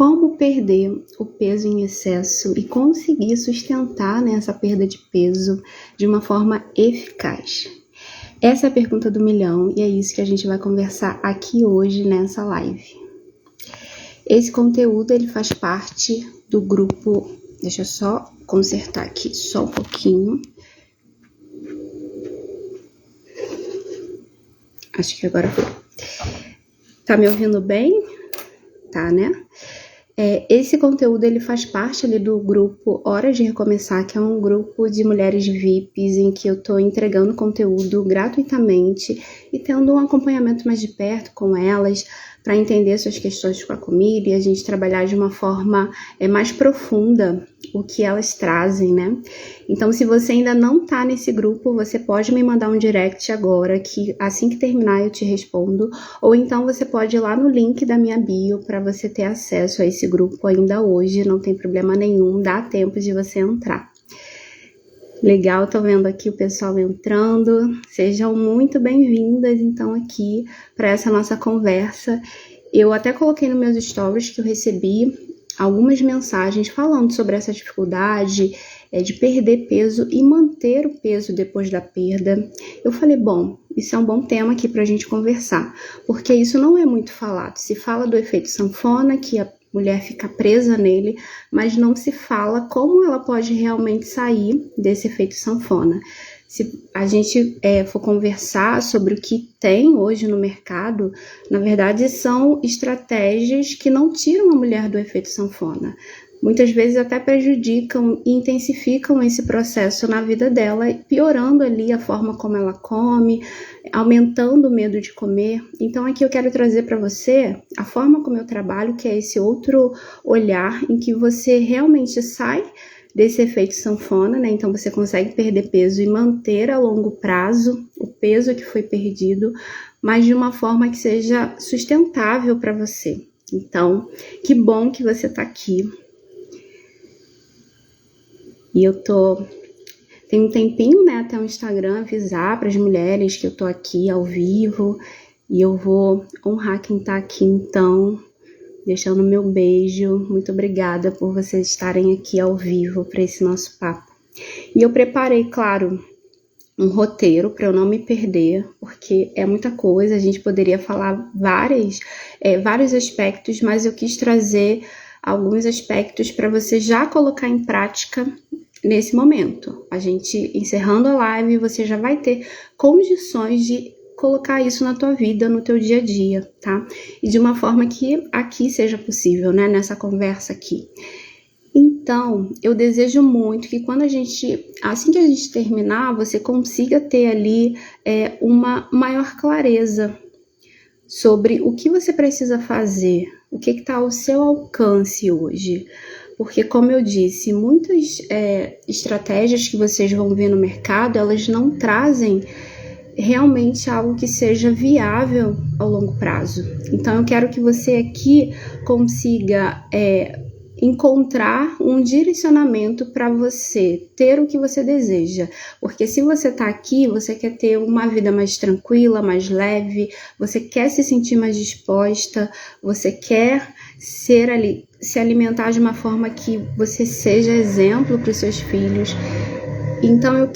Como perder o peso em excesso e conseguir sustentar, né, essa perda de peso de uma forma eficaz? Essa é a pergunta do milhão e é isso que a gente vai conversar aqui hoje nessa live. Esse conteúdo ele faz parte do grupo... Deixa eu só consertar aqui só um pouquinho. Acho que agora foi. Tá me ouvindo bem? Tá, né? Esse conteúdo ele faz parte ali do grupo Hora de Recomeçar, que é um grupo de mulheres VIPs em que eu estou entregando conteúdo gratuitamente e tendo um acompanhamento mais de perto com elas para entender suas questões com a comida e a gente trabalhar de uma forma mais profunda o que elas trazem, né? Então, se você ainda não tá nesse grupo, você pode me mandar um direct agora, que assim que terminar eu te respondo, ou então você pode ir lá no link da minha bio para você ter acesso a esse grupo ainda hoje, não tem problema nenhum, dá tempo de você entrar. Legal, tô vendo aqui o pessoal entrando, sejam muito bem-vindas então aqui para essa nossa conversa. Eu até coloquei nos meus stories que eu recebi algumas mensagens falando sobre essa dificuldade de perder peso e manter o peso depois da perda. Eu falei, bom, isso é um bom tema aqui pra gente conversar, porque isso não é muito falado. Se fala do efeito sanfona, que a mulher fica presa nele, mas não se fala como ela pode realmente sair desse efeito sanfona. Se a gente for conversar sobre o que tem hoje no mercado, na verdade são estratégias que não tiram a mulher do efeito sanfona. Muitas vezes até prejudicam e intensificam esse processo na vida dela, piorando ali a forma como ela come, aumentando o medo de comer. Então aqui eu quero trazer para você a forma como eu trabalho, que é esse outro olhar em que você realmente sai desse efeito sanfona, né? Então você consegue perder peso e manter a longo prazo o peso que foi perdido, mas de uma forma que seja sustentável para você. Então, que bom que você tá aqui. E eu tem um tempinho, né, até o Instagram avisar para as mulheres que eu tô aqui ao vivo, e eu vou honrar quem tá aqui, então, deixando meu beijo. Muito obrigada por vocês estarem aqui ao vivo para esse nosso papo. E eu preparei, claro, um roteiro para eu não me perder, porque é muita coisa, a gente poderia falar vários aspectos, mas eu quis trazer alguns aspectos para você já colocar em prática nesse momento. A gente encerrando a live, você já vai ter condições de colocar isso na tua vida, no teu dia a dia, tá? E de uma forma que aqui seja possível, né? Nessa conversa aqui. Então, eu desejo muito que assim que a gente terminar, você consiga ter ali uma maior clareza sobre o que você precisa fazer, o que está ao seu alcance hoje. Porque, como eu disse, muitas estratégias que vocês vão ver no mercado, elas não trazem realmente algo que seja viável ao longo prazo. Então, eu quero que você aqui consiga encontrar um direcionamento para você ter o que você deseja. Porque se você está aqui, você quer ter uma vida mais tranquila, mais leve, você quer se sentir mais disposta, você quer se alimentar de uma forma que você seja exemplo para os seus filhos. Então eu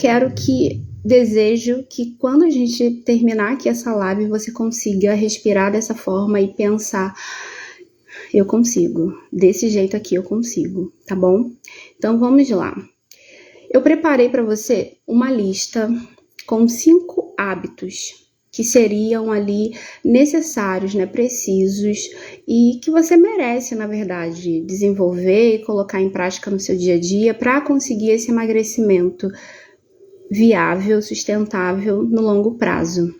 desejo que quando a gente terminar aqui essa live, você consiga respirar dessa forma e pensar, eu consigo, desse jeito aqui eu consigo, tá bom? Então vamos lá. Eu preparei para você uma lista com 5 hábitos que seriam ali necessários, né, precisos, e que você merece, na verdade, desenvolver e colocar em prática no seu dia a dia para conseguir esse emagrecimento viável, sustentável no longo prazo.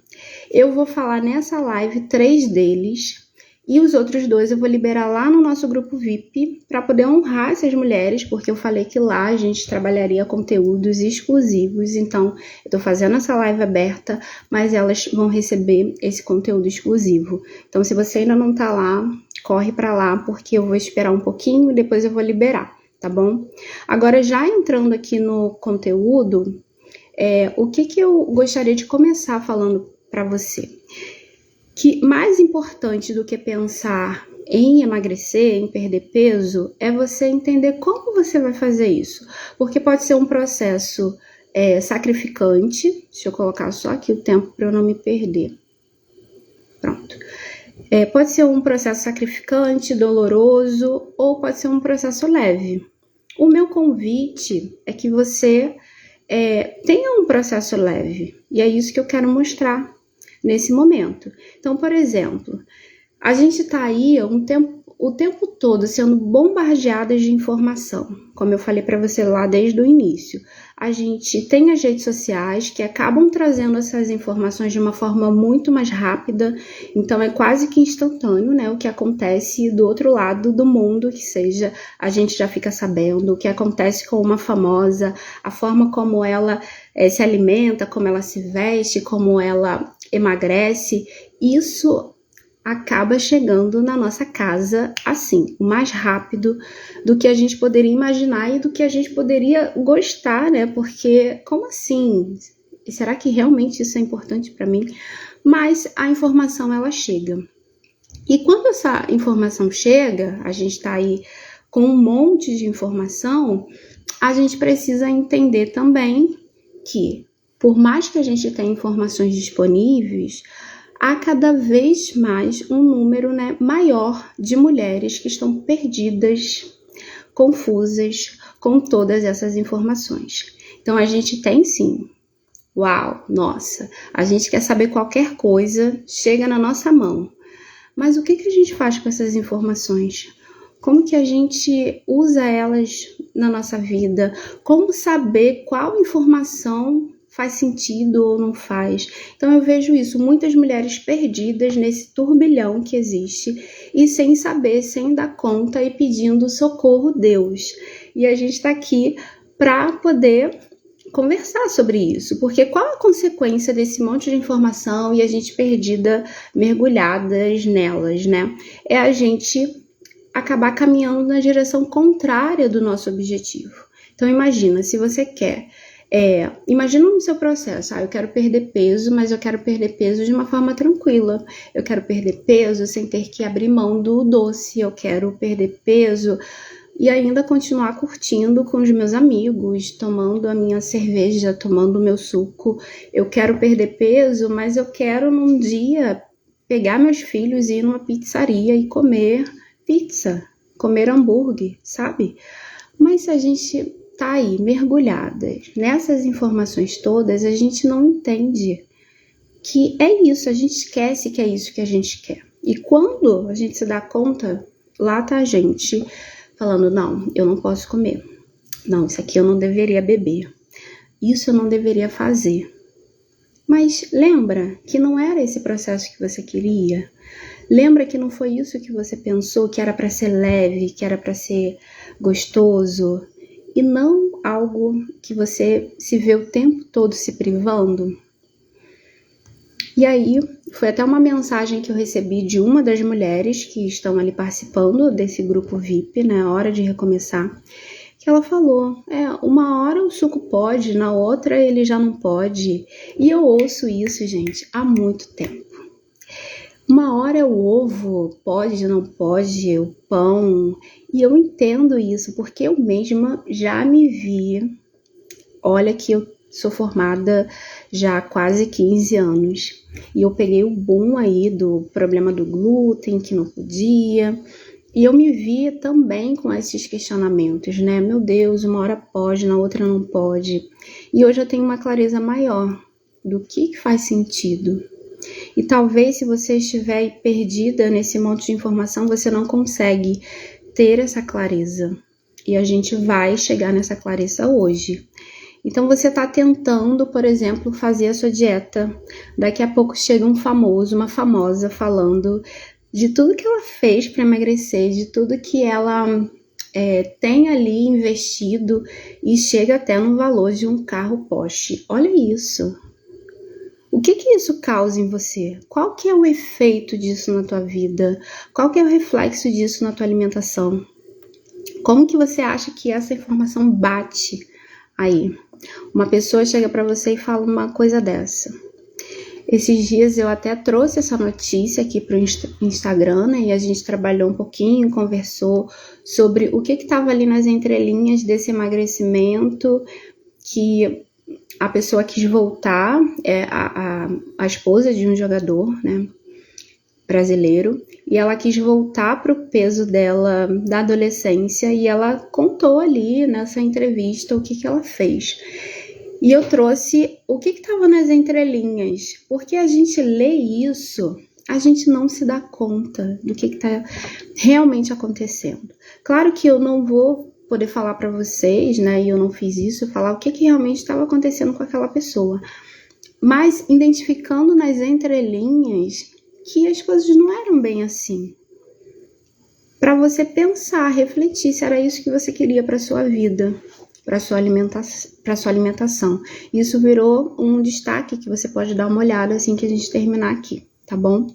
Eu vou falar nessa live 3 deles, e os outros 2 eu vou liberar lá no nosso grupo VIP para poder honrar essas mulheres, porque eu falei que lá a gente trabalharia conteúdos exclusivos. Então, eu tô fazendo essa live aberta, mas elas vão receber esse conteúdo exclusivo. Então, se você ainda não tá lá, corre para lá, porque eu vou esperar um pouquinho e depois eu vou liberar, tá bom? Agora, já entrando aqui no conteúdo, o que eu gostaria de começar falando para você? Que mais importante do que pensar em emagrecer, em perder peso, é você entender como você vai fazer isso. Porque pode ser um processo sacrificante. Deixa eu colocar só aqui o tempo para eu não me perder. Pronto. Pode ser um processo sacrificante, doloroso, ou pode ser um processo leve. O meu convite é que você tenha um processo leve. E é isso que eu quero mostrar nesse momento. Então, por exemplo, a gente está aí o tempo todo sendo bombardeadas de informação, como eu falei para você lá desde o início. A gente tem as redes sociais que acabam trazendo essas informações de uma forma muito mais rápida, então é quase que instantâneo, né? O que acontece do outro lado do mundo, que seja, a gente já fica sabendo o que acontece com uma famosa, a forma como ela se alimenta, como ela se veste, como ela emagrece. Isso acaba chegando na nossa casa assim, mais rápido do que a gente poderia imaginar e do que a gente poderia gostar, né? Porque, como assim? Será que realmente isso é importante para mim? Mas a informação, ela chega. E quando essa informação chega, a gente tá aí com um monte de informação, a gente precisa entender também que, por mais que a gente tenha informações disponíveis, há cada vez mais um número, né, maior de mulheres que estão perdidas, confusas com todas essas informações. Então a gente tem sim, uau, nossa, a gente quer saber qualquer coisa, chega na nossa mão. Mas o que a gente faz com essas informações? Como que a gente usa elas na nossa vida? Como saber qual informação faz sentido ou não faz? Então eu vejo isso, muitas mulheres perdidas nesse turbilhão que existe e sem saber, sem dar conta e pedindo socorro a Deus. E a gente está aqui para poder conversar sobre isso, porque qual a consequência desse monte de informação e a gente perdida, mergulhadas nelas, né? É a gente acabar caminhando na direção contrária do nosso objetivo. Então imagina, se você quer imagina no seu processo, eu quero perder peso, mas eu quero perder peso de uma forma tranquila. Eu quero perder peso sem ter que abrir mão do doce. Eu quero perder peso e ainda continuar curtindo com os meus amigos, tomando a minha cerveja, tomando o meu suco. Eu quero perder peso, mas eu quero num dia pegar meus filhos e ir numa pizzaria e comer pizza, comer hambúrguer, sabe? Mas se a gente tá aí mergulhadas nessas informações todas, a gente não entende que é isso, a gente esquece que é isso que a gente quer. E quando a gente se dá conta, lá tá a gente falando, não, eu não posso comer. Não, isso aqui eu não deveria beber. Isso eu não deveria fazer. Mas lembra que não era esse processo que você queria? Lembra que não foi isso que você pensou, que era para ser leve, que era para ser gostoso? E não algo que você se vê o tempo todo se privando? E aí, foi até uma mensagem que eu recebi de uma das mulheres que estão ali participando desse grupo VIP, né, Hora de Recomeçar, que ela falou, uma hora o suco pode, na outra ele já não pode. E eu ouço isso, gente, há muito tempo. Uma hora o ovo pode, não pode, o pão. E eu entendo isso, porque eu mesma já me vi. Olha que eu sou formada já há quase 15 anos. E eu peguei o boom aí do problema do glúten, que não podia. E eu me vi também com esses questionamentos, né? Meu Deus, uma hora pode, na outra não pode. E hoje eu tenho uma clareza maior do que faz sentido. E talvez se você estiver perdida nesse monte de informação, você não consegue ter essa clareza. E a gente vai chegar nessa clareza hoje. Então você está tentando, por exemplo, fazer a sua dieta. Daqui a pouco chega um famoso, uma famosa falando de tudo que ela fez para emagrecer, de tudo que ela tem ali investido e chega até no valor de um carro Porsche. Olha isso. O que isso causa em você? Qual que é o efeito disso na tua vida? Qual que é o reflexo disso na tua alimentação? Como que você acha que essa informação bate aí? Uma pessoa chega para você e fala uma coisa dessa. Esses dias eu até trouxe essa notícia aqui para o Instagram, né? E a gente trabalhou um pouquinho, conversou sobre o que estava ali nas entrelinhas desse emagrecimento, que a pessoa quis voltar, a esposa de um jogador, né, brasileiro, e ela quis voltar para o peso dela da adolescência, e ela contou ali nessa entrevista o que ela fez. E eu trouxe o que estava nas entrelinhas, porque a gente lê isso, a gente não se dá conta do que está realmente acontecendo. Claro que eu não vou poder falar para vocês, né, e eu não fiz isso, falar o que realmente estava acontecendo com aquela pessoa, mas identificando nas entrelinhas que as coisas não eram bem assim. Para você pensar, refletir se era isso que você queria para sua vida, para sua alimentação. Isso virou um destaque que você pode dar uma olhada assim que a gente terminar aqui, tá bom?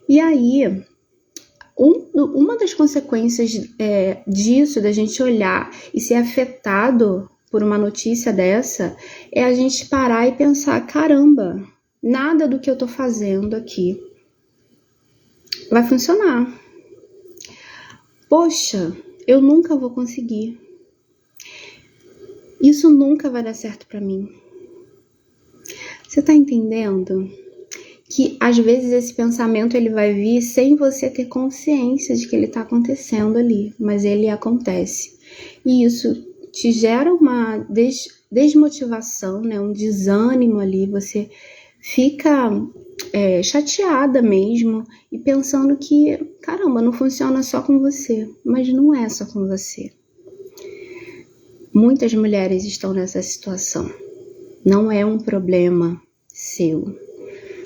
E aí, uma das consequências disso, da gente olhar e ser afetado por uma notícia dessa, é a gente parar e pensar, caramba, nada do que eu tô fazendo aqui vai funcionar. Poxa, eu nunca vou conseguir. Isso nunca vai dar certo pra mim. Você tá entendendo? Que às vezes esse pensamento ele vai vir sem você ter consciência de que ele tá acontecendo ali, mas ele acontece. E isso te gera uma desmotivação, né? Um desânimo ali, você fica chateada mesmo e pensando que, caramba, não funciona só com você, mas não é só com você. Muitas mulheres estão nessa situação. Não é um problema seu,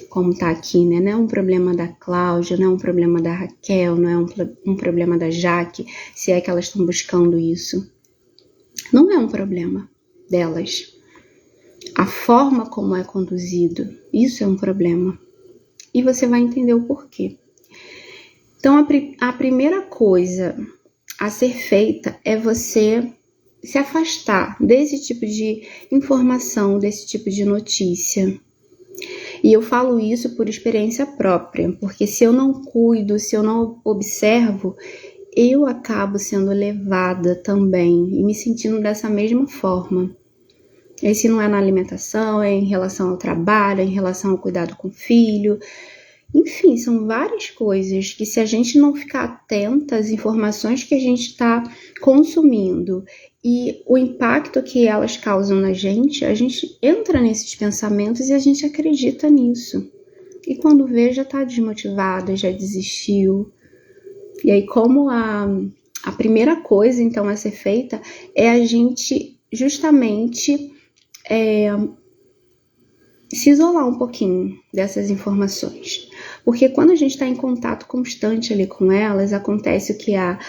como tá aqui, né? Não é um problema da Cláudia, não é um problema da Raquel, não é um problema da Jaque, se é que elas estão buscando isso. Não é um problema delas. A forma como é conduzido, isso é um problema. E você vai entender o porquê. Então, a primeira coisa a ser feita é você se afastar desse tipo de informação, desse tipo de notícia. E eu falo isso por experiência própria, porque se eu não cuido, se eu não observo, eu acabo sendo levada também e me sentindo dessa mesma forma. E se não é na alimentação, é em relação ao trabalho, é em relação ao cuidado com o filho. Enfim, são várias coisas que se a gente não ficar atenta às informações que a gente está consumindo e o impacto que elas causam na gente entra nesses pensamentos e a gente acredita nisso. E quando vê, já está desmotivada, já desistiu. E aí, como a primeira coisa, então, a ser feita é a gente justamente se isolar um pouquinho dessas informações. Porque quando a gente está em contato constante ali com elas, acontece o que a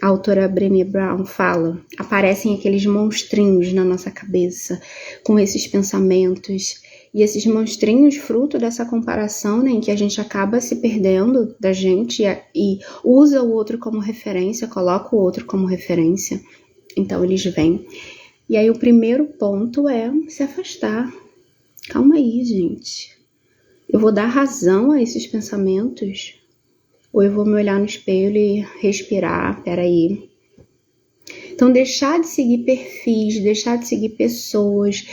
autora Brené Brown fala, aparecem aqueles monstrinhos na nossa cabeça, com esses pensamentos, e esses monstrinhos, fruto dessa comparação, né, em que a gente acaba se perdendo da gente e usa o outro como referência, coloca o outro como referência, então eles vêm. E aí o primeiro ponto é se afastar. Calma aí, gente. Eu vou dar razão a esses pensamentos? Ou eu vou me olhar no espelho e respirar? Peraí. Então, deixar de seguir perfis, deixar de seguir pessoas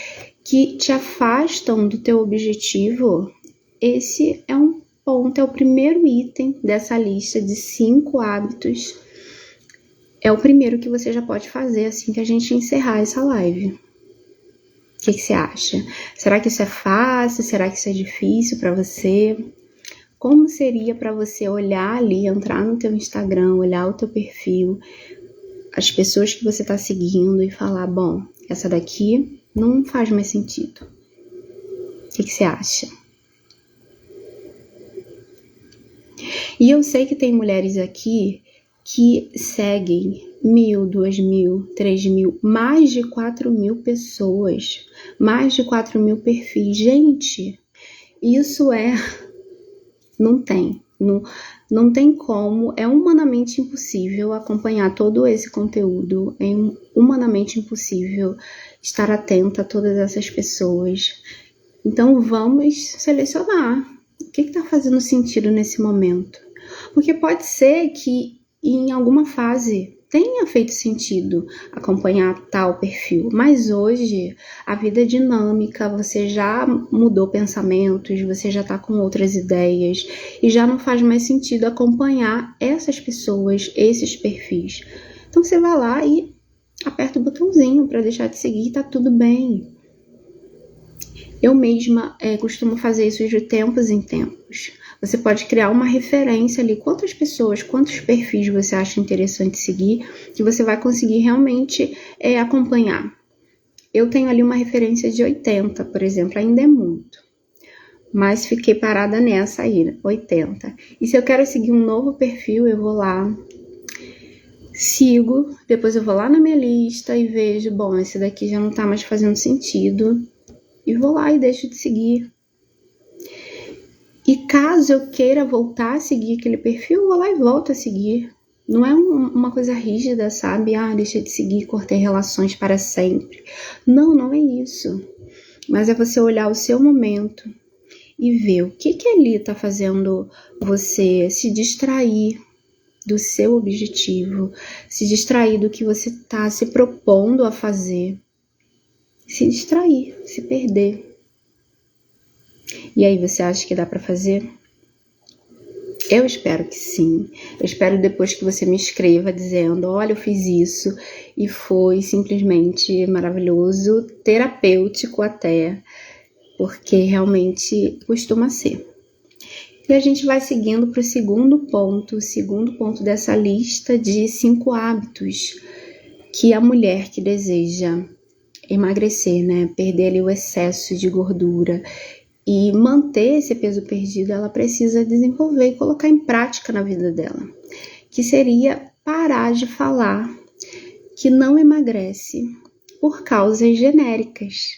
que te afastam do teu objetivo, esse é um ponto, é o primeiro item dessa lista de 5 hábitos. É o primeiro que você já pode fazer assim que a gente encerrar essa live. O que você acha? Será que isso é fácil? Será que isso é difícil para você? Como seria para você olhar ali, entrar no teu Instagram, olhar o teu perfil, as pessoas que você está seguindo e falar, bom, essa daqui não faz mais sentido. O que você acha? E eu sei que tem mulheres aqui que seguem 1.000, 2.000, 3.000, mais de 4.000 pessoas, mais de 4.000 perfis. Gente, isso não tem como, é humanamente impossível acompanhar todo esse conteúdo, é humanamente impossível estar atenta a todas essas pessoas. Então vamos selecionar o que está fazendo sentido nesse momento. Porque pode ser que em alguma fase tenha feito sentido acompanhar tal perfil, mas hoje a vida é dinâmica, você já mudou pensamentos, você já está com outras ideias e já não faz mais sentido acompanhar essas pessoas, esses perfis. Então você vai lá e aperta o botãozinho para deixar de seguir, tá tudo bem. Eu mesma costumo fazer isso de tempos em tempos. Você pode criar uma referência ali, quantas pessoas, quantos perfis você acha interessante seguir, que você vai conseguir realmente acompanhar. Eu tenho ali uma referência de 80, por exemplo, ainda é muito. Mas fiquei parada nessa aí, 80. E se eu quero seguir um novo perfil, eu vou lá, sigo, depois eu vou lá na minha lista e vejo, bom, esse daqui já não tá mais fazendo sentido. E vou lá e deixo de seguir. E caso eu queira voltar a seguir aquele perfil, eu vou lá e volto a seguir. Não é uma coisa rígida, sabe? Deixa de seguir, cortei relações para sempre. Não, não é isso. Mas é você olhar o seu momento e ver o que ali tá fazendo você se distrair do seu objetivo, se distrair do que você tá se propondo a fazer. Se distrair, se perder. E aí, você acha que dá pra fazer? Eu espero que sim. Eu espero depois que você me escreva dizendo, olha, eu fiz isso e foi simplesmente maravilhoso, terapêutico até, porque realmente costuma ser. E a gente vai seguindo para o segundo ponto dessa lista de 5 hábitos que a mulher que deseja emagrecer, né, perder ali o excesso de gordura e manter esse peso perdido, ela precisa desenvolver e colocar em prática na vida dela, que seria parar de falar que não emagrece por causas genéricas.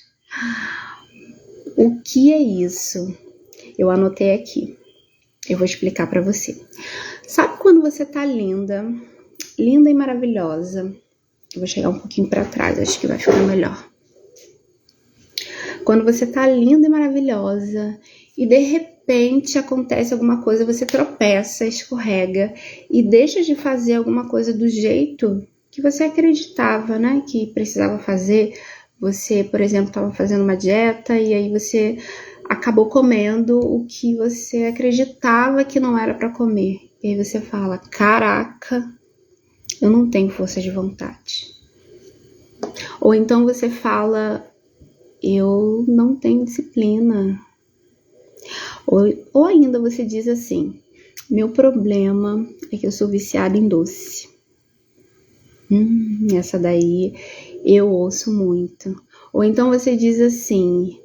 O que é isso? Eu anotei aqui. Eu vou explicar para você. Sabe quando você tá linda e maravilhosa? Eu vou chegar um pouquinho para trás, acho que vai ficar melhor. Quando você tá linda e maravilhosa e de repente acontece alguma coisa, você tropeça, escorrega e deixa de fazer alguma coisa do jeito que você acreditava, né, que precisava fazer. Você, por exemplo, estava fazendo uma dieta e aí você acabou comendo o que você acreditava que não era para comer. E aí você fala, caraca, eu não tenho força de vontade. Ou então você fala, eu não tenho disciplina. Ou ainda você diz assim, meu problema é que eu sou viciada em doce. Essa daí eu ouço muito. Ou então você diz assim,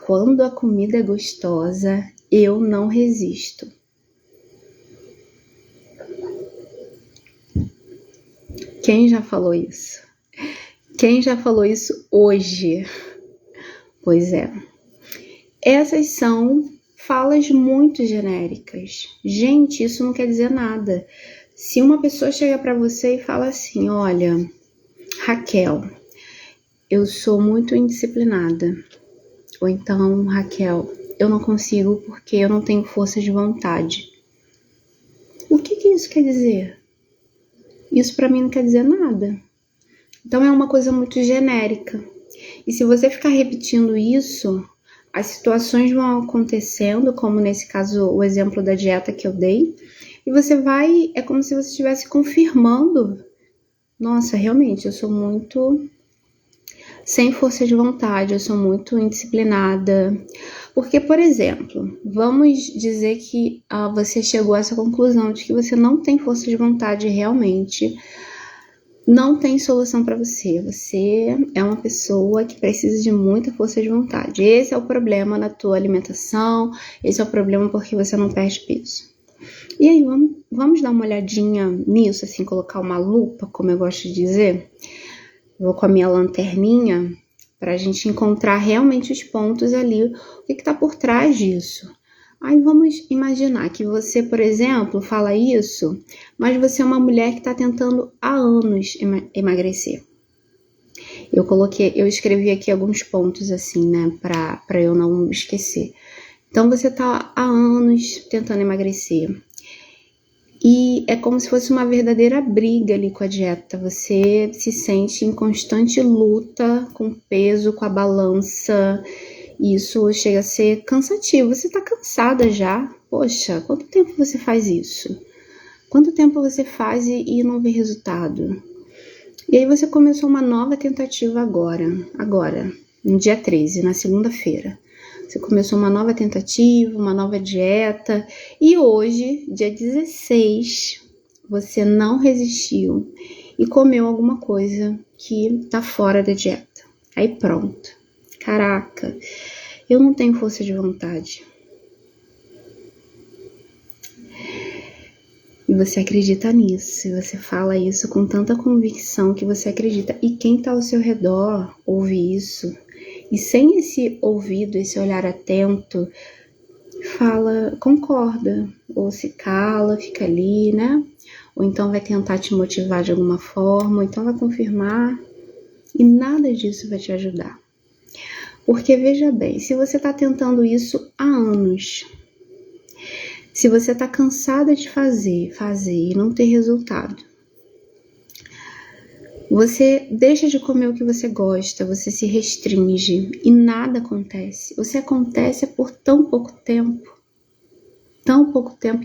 quando a comida é gostosa, eu não resisto. Quem já falou isso? Quem já falou isso hoje? Pois é. Essas são falas muito genéricas. Gente, isso não quer dizer nada. Se uma pessoa chega para você e fala assim, olha, Raquel, eu sou muito indisciplinada. Ou então, Raquel, eu não consigo porque eu não tenho força de vontade. O que isso quer dizer? Isso para mim não quer dizer nada. Então é uma coisa muito genérica. E se você ficar repetindo isso, as situações vão acontecendo, como nesse caso o exemplo da dieta que eu dei, e você vai, é como se você estivesse confirmando, nossa, realmente, eu sou muito sem força de vontade, eu sou muito indisciplinada. Porque, por exemplo, vamos dizer que você chegou a essa conclusão de que você não tem força de vontade realmente, não tem solução para você. Você é uma pessoa que precisa de muita força de vontade. Esse é o problema na tua alimentação, esse é o problema porque você não perde peso. E aí, vamos dar uma olhadinha nisso, assim, colocar uma lupa, como eu gosto de dizer. Vou com a minha lanterninha para a gente encontrar realmente os pontos ali, o que está por trás disso. Aí vamos imaginar que você, por exemplo, fala isso, mas você é uma mulher que está tentando há anos emagrecer. Eu escrevi aqui alguns pontos assim, né, pra eu não esquecer. Então você tá há anos tentando emagrecer. E é como se fosse uma verdadeira briga ali com a dieta. Você se sente em constante luta com o peso, com a balança. E isso chega a ser cansativo. Você tá cansada já? Poxa, quanto tempo você faz isso? Quanto tempo você faz e não vê resultado? E aí você começou uma nova tentativa agora, no dia 13, na segunda-feira. Você começou uma nova tentativa, uma nova dieta, e hoje, dia 16, você não resistiu e comeu alguma coisa que tá fora da dieta. Aí pronto. Caraca, eu não tenho força de vontade. E você acredita nisso, e você fala isso com tanta convicção que você acredita. E quem tá ao seu redor ouve isso. E sem esse ouvido, esse olhar atento, fala, concorda, ou se cala, fica ali, né? Ou então vai tentar te motivar de alguma forma, ou então vai confirmar, e nada disso vai te ajudar. Porque veja bem, se você tá tentando isso há anos, se você tá cansada de fazer e não ter resultado, você deixa de comer o que você gosta, você se restringe e nada acontece. Você acontece por tão pouco tempo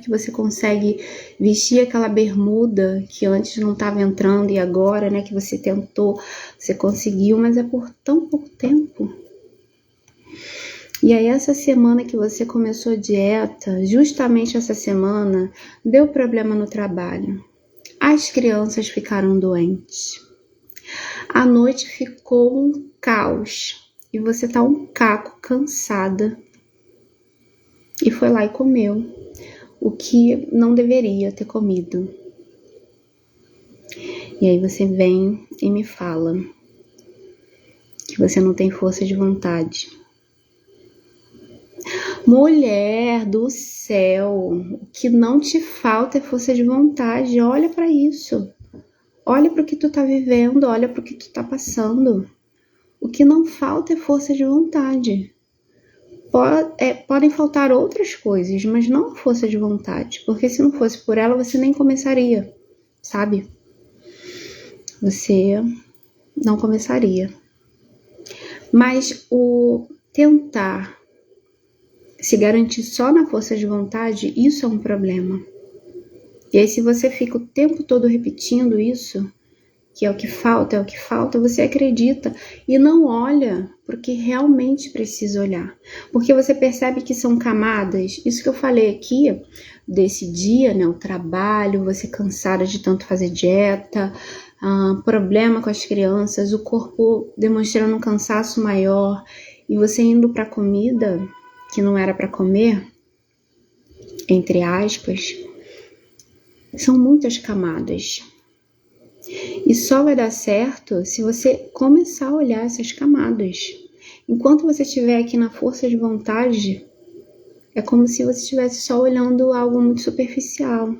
que você consegue vestir aquela bermuda que antes não estava entrando e agora, né, que você tentou, você conseguiu, mas é por tão pouco tempo. E aí essa semana que você começou a dieta, justamente essa semana, deu problema no trabalho. As crianças ficaram doentes. A noite ficou um caos e você tá um caco, cansada, e foi lá e comeu o que não deveria ter comido. E aí você vem e me fala que você não tem força de vontade. Mulher do céu, o que não te falta é força de vontade. Olha para isso. Olha para o que tu tá vivendo, olha para o que tu tá passando. O que não falta é força de vontade. Podem faltar outras coisas, mas não a força de vontade. Porque se não fosse por ela, você nem começaria, sabe? Você não começaria. Mas o tentar se garantir só na força de vontade, isso é um problema. E aí se você fica o tempo todo repetindo isso, que é o que falta, você acredita e não olha porque realmente precisa olhar. Porque você percebe que são camadas, isso que eu falei aqui, desse dia, né, o trabalho, você cansada de tanto fazer dieta, problema com as crianças, o corpo demonstrando um cansaço maior, e você indo para comida que não era para comer, entre aspas, são muitas camadas. E só vai dar certo se você começar a olhar essas camadas. Enquanto você estiver aqui na força de vontade, é como se você estivesse só olhando algo muito superficial.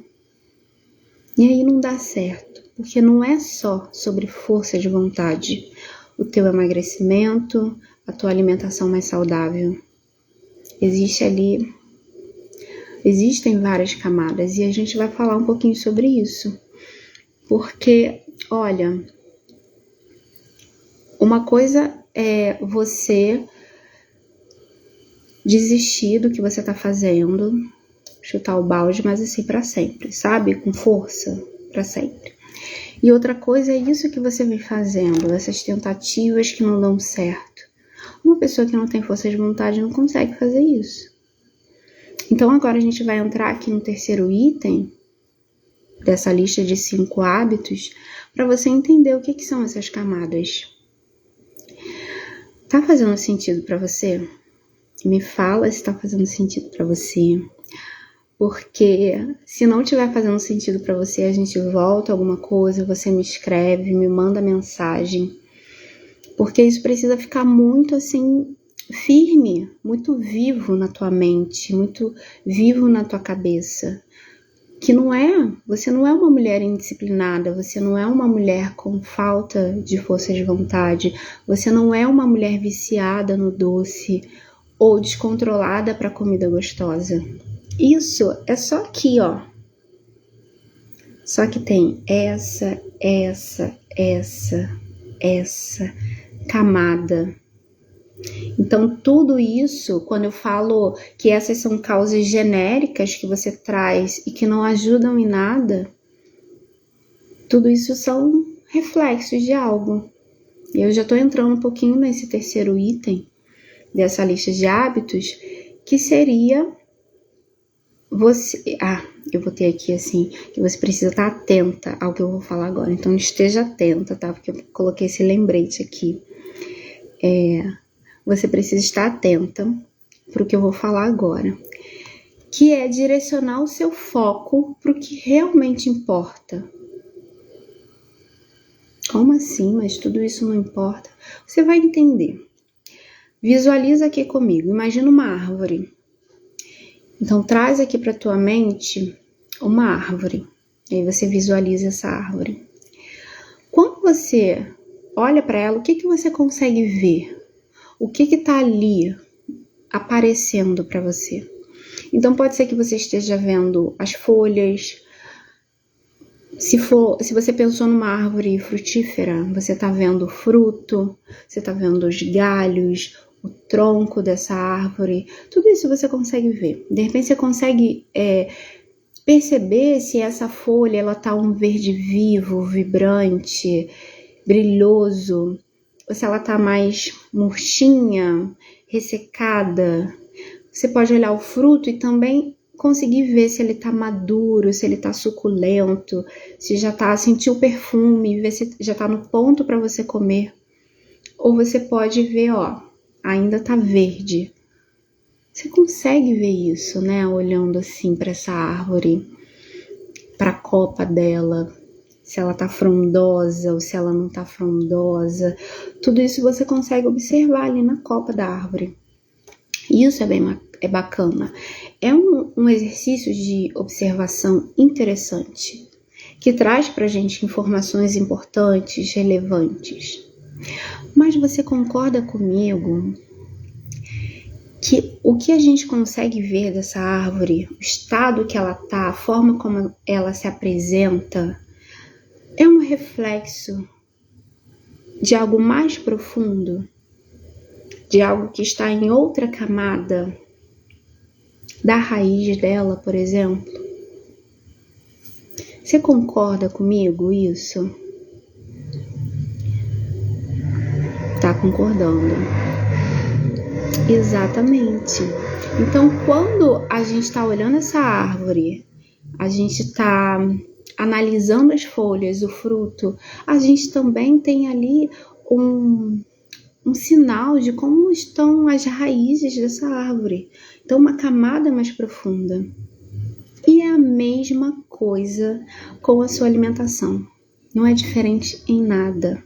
E aí não dá certo, porque não é só sobre força de vontade. O teu emagrecimento, a tua alimentação mais saudável. Existem várias camadas e a gente vai falar um pouquinho sobre isso. Porque, olha, uma coisa é você desistir do que você tá fazendo, chutar o balde, mas assim pra sempre, sabe? Com força, pra sempre. E outra coisa é isso que você vem fazendo, essas tentativas que não dão certo. Uma pessoa que não tem força de vontade não consegue fazer isso. Então agora a gente vai entrar aqui no terceiro item dessa lista de 5 hábitos para você entender o que são essas camadas. Tá fazendo sentido para você? Me fala se tá fazendo sentido para você. Porque se não tiver fazendo sentido para você, a gente volta alguma coisa, você me escreve, me manda mensagem. Porque isso precisa ficar muito assim firme, muito vivo na tua mente, muito vivo na tua cabeça. que você não é uma mulher indisciplinada, você não é uma mulher com falta de força de vontade, você não é uma mulher viciada no doce ou descontrolada para comida gostosa. Isso é só aqui, ó. Só que tem essa camada. Então, tudo isso, quando eu falo que essas são causas genéricas que você traz e que não ajudam em nada, tudo isso são reflexos de algo. Eu já estou entrando um pouquinho nesse terceiro item dessa lista de hábitos, que seria você... eu botei aqui assim, que você precisa estar atenta ao que eu vou falar agora. Então, esteja atenta, tá? Porque eu coloquei esse lembrete aqui. Você precisa estar atenta para o que eu vou falar agora, que é direcionar o seu foco para o que realmente importa. Como assim? Mas tudo isso não importa? Você vai entender. Visualiza aqui comigo, imagina uma árvore. Então, traz aqui para tua mente uma árvore. E aí você visualiza essa árvore. Quando você olha para ela, o que você consegue ver? O que está ali aparecendo para você? Então, pode ser que você esteja vendo as folhas. Se você pensou numa árvore frutífera, você está vendo o fruto, você está vendo os galhos, o tronco dessa árvore. Tudo isso você consegue ver. De repente, você consegue perceber se essa folha ela tá um verde vivo, vibrante, brilhoso, ou se ela tá mais murchinha, ressecada. Você pode olhar o fruto e também conseguir ver se ele tá maduro, se ele tá suculento, se já tá, sentir o perfume, ver se já tá no ponto para você comer. Ou você pode ver, ó, ainda tá verde. Você consegue ver isso, né? Olhando assim para essa árvore, para a copa dela, se ela tá frondosa ou se ela não tá frondosa. Tudo isso você consegue observar ali na copa da árvore. Isso é bacana. É um exercício de observação interessante, que traz pra gente informações importantes, relevantes. Mas você concorda comigo que o que a gente consegue ver dessa árvore, o estado que ela tá, a forma como ela se apresenta, é um reflexo de algo mais profundo, de algo que está em outra camada da raiz dela, por exemplo? Você concorda comigo isso? Tá concordando? Exatamente. Então, quando a gente está olhando essa árvore, a gente está analisando as folhas, o fruto, a gente também tem ali um sinal de como estão as raízes dessa árvore. Então, uma camada mais profunda. E é a mesma coisa com a sua alimentação. Não é diferente em nada.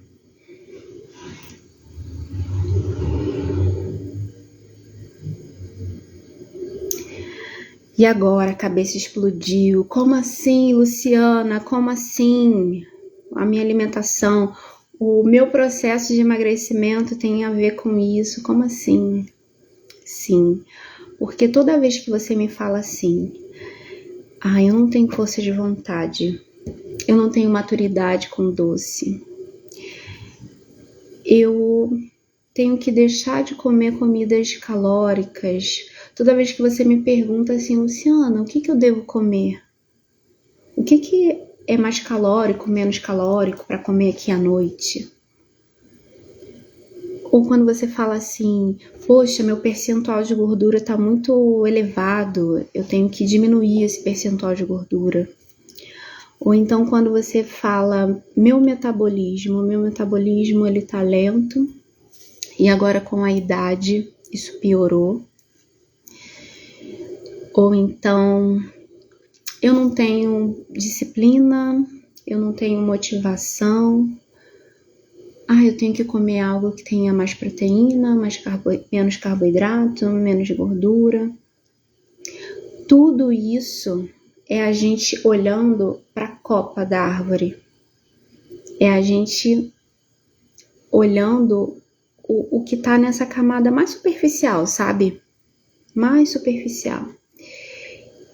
E agora a cabeça explodiu. Como assim, Luciana? Como assim? A minha alimentação, o meu processo de emagrecimento tem a ver com isso? Como assim? Sim, porque toda vez que você me fala assim, eu não tenho força de vontade, eu não tenho maturidade com doce, eu tenho que deixar de comer comidas calóricas. Toda vez que você me pergunta assim, Luciana, o que eu devo comer? O que é mais calórico, menos calórico para comer aqui à noite? Ou quando você fala assim, poxa, meu percentual de gordura está muito elevado, eu tenho que diminuir esse percentual de gordura. Ou então quando você fala, meu metabolismo ele tá lento e agora com a idade isso piorou. Ou então, eu não tenho disciplina, eu não tenho motivação. Eu tenho que comer algo que tenha mais proteína, menos carboidrato, menos gordura. Tudo isso é a gente olhando para a copa da árvore. É a gente olhando o que está nessa camada mais superficial, sabe? Mais superficial.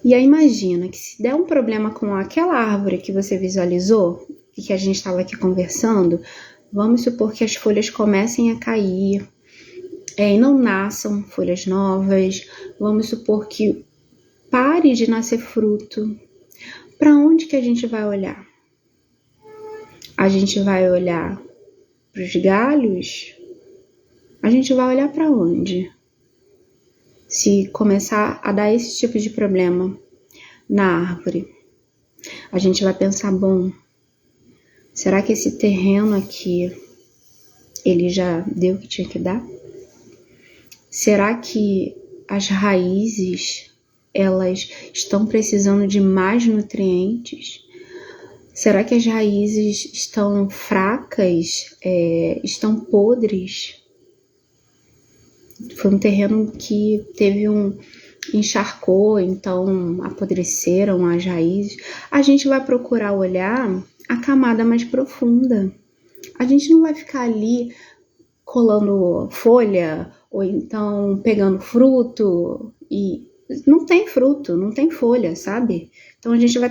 E aí imagina que se der um problema com aquela árvore que você visualizou e que a gente estava aqui conversando, vamos supor que as folhas comecem a cair e não nasçam folhas novas, vamos supor que pare de nascer fruto. Para onde que a gente vai olhar? A gente vai olhar para os galhos? A gente vai olhar para onde? Se começar a dar esse tipo de problema na árvore, a gente vai pensar, bom, será que esse terreno aqui, ele já deu o que tinha que dar? Será que as raízes, elas estão precisando de mais nutrientes? Será que as raízes estão fracas, estão podres? Foi um terreno que teve encharcou, então apodreceram as raízes. A gente vai procurar olhar a camada mais profunda. A gente não vai ficar ali colando folha ou então pegando fruto e não tem fruto, não tem folha, sabe? Então a gente vai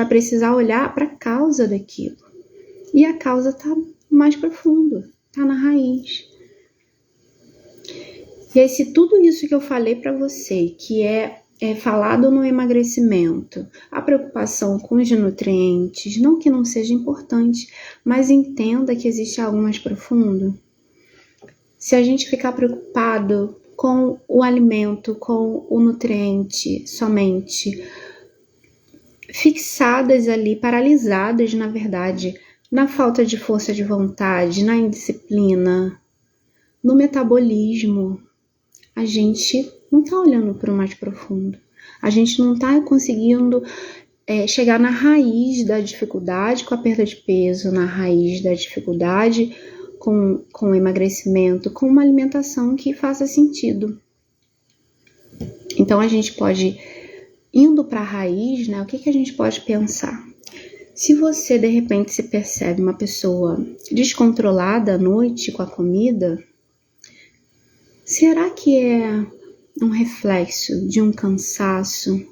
precisar olhar para a causa daquilo. E a causa está mais profundo, está na raiz. E aí, se tudo isso que eu falei para você, que é falado no emagrecimento, a preocupação com os nutrientes, não que não seja importante, mas entenda que existe algo mais profundo. Se a gente ficar preocupado com o alimento, com o nutriente somente, fixadas ali, paralisadas, na verdade, na falta de força de vontade, na indisciplina, no metabolismo, a gente não está olhando para o mais profundo. A gente não está conseguindo chegar na raiz da dificuldade com a perda de peso, na raiz da dificuldade com o emagrecimento, com uma alimentação que faça sentido. Então a gente pode, indo para a raiz, né, o que a gente pode pensar? Se você de repente se percebe uma pessoa descontrolada à noite com a comida, será que é um reflexo de um cansaço?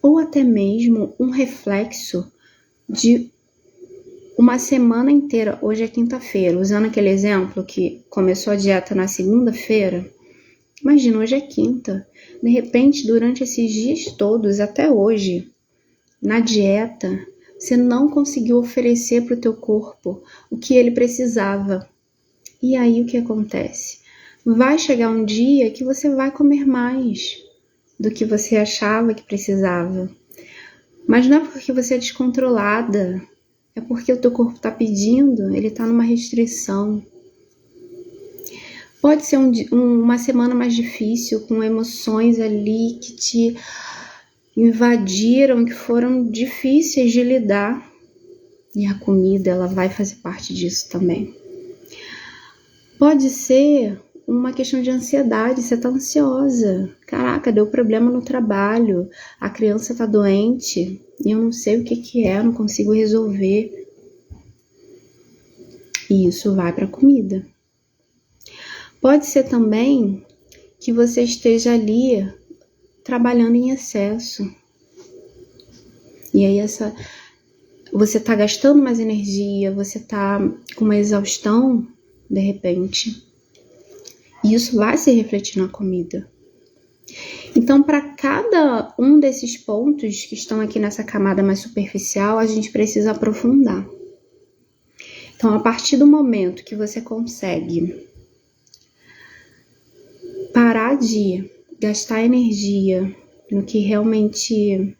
Ou até mesmo um reflexo de uma semana inteira? Hoje é quinta-feira, usando aquele exemplo que começou a dieta na segunda-feira. Imagina, hoje é quinta. De repente, durante esses dias todos, até hoje, na dieta, você não conseguiu oferecer para o teu corpo o que ele precisava. E aí o que acontece? Vai chegar um dia que você vai comer mais do que você achava que precisava. Mas não é porque você é descontrolada, é porque o teu corpo está pedindo, ele está numa restrição. Pode ser uma semana mais difícil, com emoções ali que te invadiram, que foram difíceis de lidar. E a comida, ela vai fazer parte disso também. Pode ser uma questão de ansiedade, você tá ansiosa. Caraca, deu problema no trabalho, a criança tá doente e eu não sei o que é, não consigo resolver. E isso vai para a comida. Pode ser também que você esteja ali trabalhando em excesso. E aí você tá gastando mais energia, você tá com uma exaustão, de repente. E isso vai se refletir na comida. Então, para cada um desses pontos que estão aqui nessa camada mais superficial, a gente precisa aprofundar. Então, a partir do momento que você consegue parar de gastar energia no que realmente,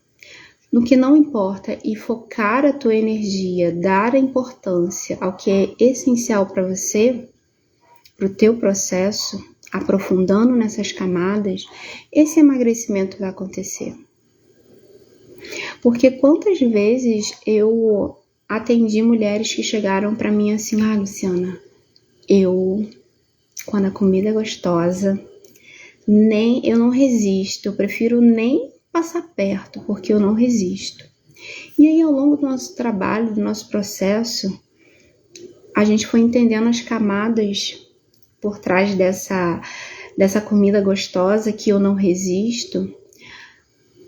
no que não importa, e focar a tua energia, dar a importância ao que é essencial para você, para o teu processo, aprofundando nessas camadas, esse emagrecimento vai acontecer. Porque quantas vezes eu atendi mulheres que chegaram para mim assim, Luciana, quando a comida é gostosa, eu não resisto, eu prefiro nem passar perto, porque eu não resisto. E aí, ao longo do nosso trabalho, do nosso processo, a gente foi entendendo as camadas por trás dessa comida gostosa que eu não resisto,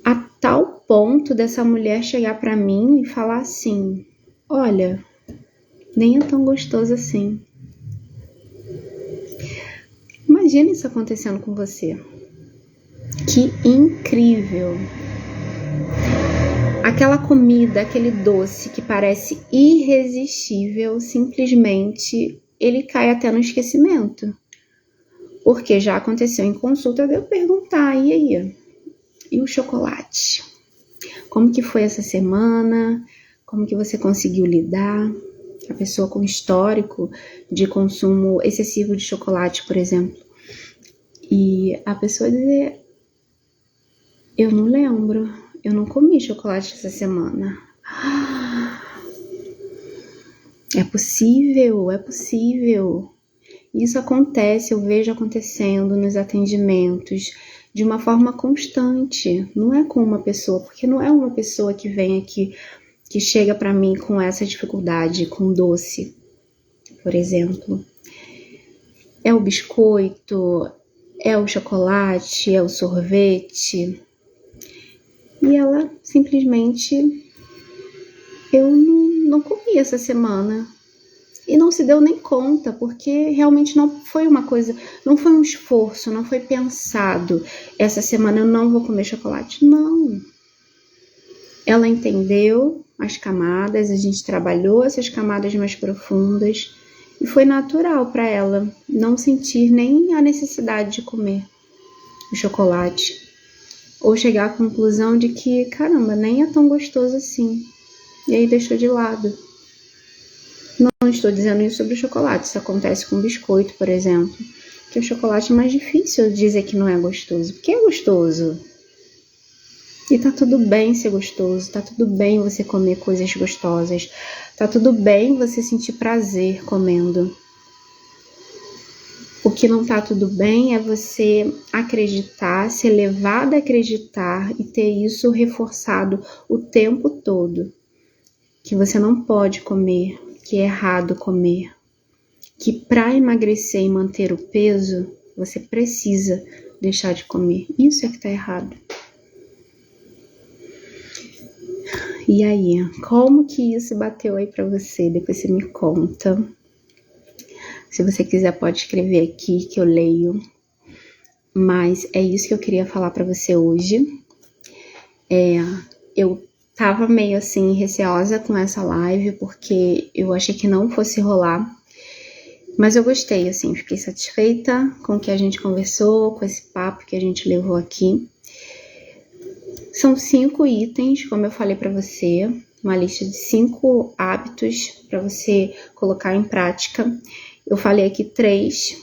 a tal ponto dessa mulher chegar para mim e falar assim: olha, nem é tão gostoso assim. Imagina isso acontecendo com você. Que incrível! Aquela comida, aquele doce que parece irresistível, simplesmente ele cai até no esquecimento. Porque já aconteceu em consulta de eu perguntar: e aí? E o chocolate? Como que foi essa semana? Como que você conseguiu lidar? A pessoa com histórico de consumo excessivo de chocolate, por exemplo. E a pessoa dizer: eu não lembro, eu não comi chocolate essa semana. É possível, é possível. Isso acontece, eu vejo acontecendo nos atendimentos de uma forma constante. Não é com uma pessoa, porque não é uma pessoa que vem aqui, que chega para mim com essa dificuldade, com doce, por exemplo. É o biscoito, é o chocolate, é o sorvete. E ela simplesmente, eu não comi essa semana. E não se deu nem conta, porque realmente não foi uma coisa, não foi um esforço, não foi pensado. Essa semana eu não vou comer chocolate. Não. Ela entendeu as camadas, a gente trabalhou essas camadas mais profundas e foi natural para ela não sentir nem a necessidade de comer o chocolate. Ou chegar à conclusão de que, caramba, nem é tão gostoso assim. E aí deixou de lado. Não estou dizendo isso sobre o chocolate, isso acontece com biscoito, por exemplo. Que o chocolate é mais difícil dizer que não é gostoso, porque é gostoso. E tá tudo bem ser gostoso, tá tudo bem você comer coisas gostosas, tá tudo bem você sentir prazer comendo. O que não tá tudo bem é você acreditar, ser levado a acreditar e ter isso reforçado o tempo todo. Que você não pode comer, que é errado comer, que para emagrecer e manter o peso, você precisa deixar de comer. Isso é que tá errado. E aí, como que isso bateu aí para você? Depois você me conta. Se você quiser, pode escrever aqui que eu leio. Mas é isso que eu queria falar para você hoje. Eu tava meio assim receosa com essa live, porque eu achei que não fosse rolar. Mas eu gostei, assim, fiquei satisfeita com o que a gente conversou, com esse papo que a gente levou aqui. São 5 itens, como eu falei para você, uma lista de 5 hábitos para você colocar em prática. Eu falei aqui 3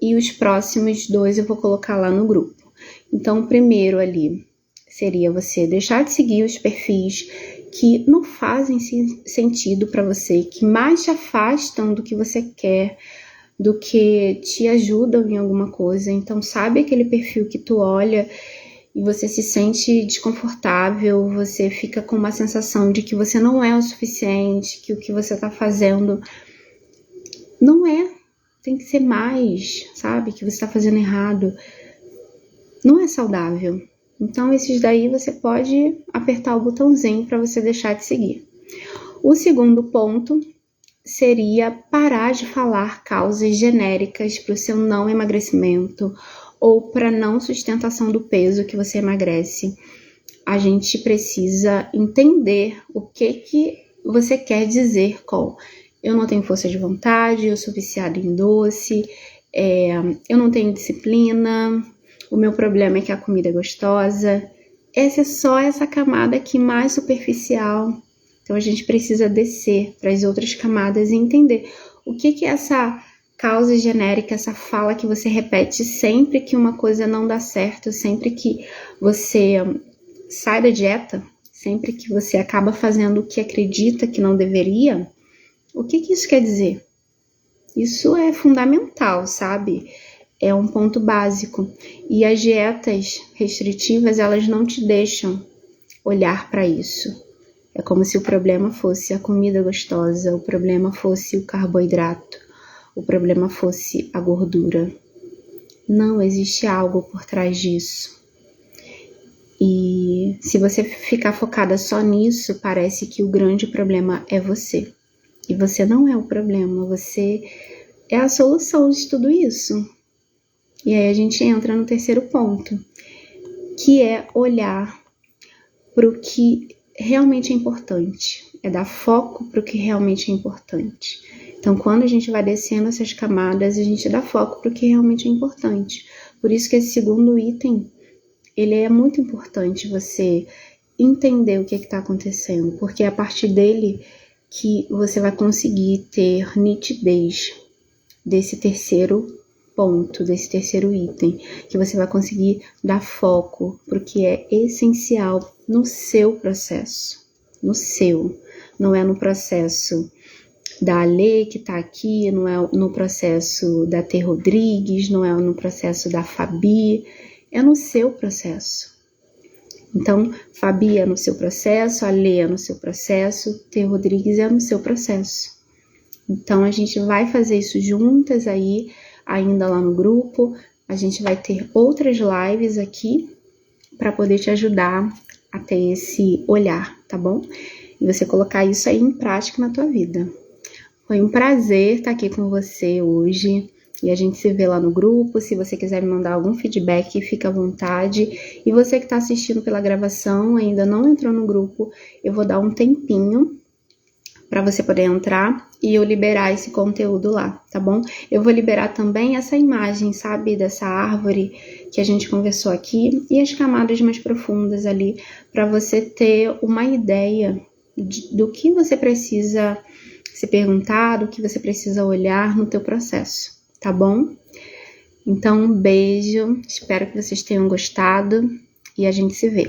e os próximos 2 eu vou colocar lá no grupo. Então, o primeiro ali seria você deixar de seguir os perfis que não fazem sentido para você, que mais te afastam do que você quer, do que te ajudam em alguma coisa. Então, sabe aquele perfil que tu olha e você se sente desconfortável, você fica com uma sensação de que você não é o suficiente, que o que você tá fazendo não é, tem que ser mais, sabe? Que você tá fazendo errado. Não é saudável. Então, esses daí você pode apertar o botãozinho para você deixar de seguir. O segundo ponto seria parar de falar causas genéricas para o seu não emagrecimento ou para não sustentação do peso que você emagrece. A gente precisa entender o que você quer dizer com eu não tenho força de vontade, eu sou viciada em doce, eu não tenho disciplina, o meu problema é que a comida é gostosa. Essa é só essa camada aqui mais superficial. Então a gente precisa descer para as outras camadas e entender o que é essa causa genérica, essa fala que você repete sempre que uma coisa não dá certo, sempre que você sai da dieta, sempre que você acaba fazendo o que acredita que não deveria. O que isso quer dizer? Isso é fundamental, sabe? é um ponto básico. E as dietas restritivas, elas não te deixam olhar para isso. É como se o problema fosse a comida gostosa, o problema fosse o carboidrato, o problema fosse a gordura. Não, existe algo por trás disso. E se você ficar focada só nisso, parece que o grande problema é você. E você não é o problema, você é a solução de tudo isso. E aí a gente entra no terceiro ponto, que é olhar para o que realmente é importante. É dar foco para o que realmente é importante. Então, quando a gente vai descendo essas camadas, a gente dá foco para o que realmente é importante. Por isso que esse segundo item, ele é muito importante você entender o que está acontecendo, porque é a partir dele que você vai conseguir ter nitidez desse terceiro ponto, desse terceiro item, que você vai conseguir dar foco para o que é essencial no seu processo, no seu, não é no processo da Ale que tá aqui, não é no processo da T. Rodrigues, não é no processo da Fabi, é no seu processo. Então, Fabi é no seu processo, Ale é no seu processo, T. Rodrigues é no seu processo. Então, a gente vai fazer isso juntas aí, ainda lá no grupo. A gente vai ter outras lives aqui para poder te ajudar a ter esse olhar, tá bom? E você colocar isso aí em prática na tua vida. Foi um prazer estar aqui com você hoje e a gente se vê lá no grupo. Se você quiser me mandar algum feedback, fica à vontade. E você que está assistindo pela gravação, ainda não entrou no grupo, eu vou dar um tempinho para você poder entrar e eu liberar esse conteúdo lá, tá bom? Eu vou liberar também essa imagem, sabe, dessa árvore que a gente conversou aqui e as camadas mais profundas ali, para você ter uma ideia do que você precisa se perguntar, do que você precisa olhar no teu processo, tá bom? Então, um beijo, espero que vocês tenham gostado e a gente se vê.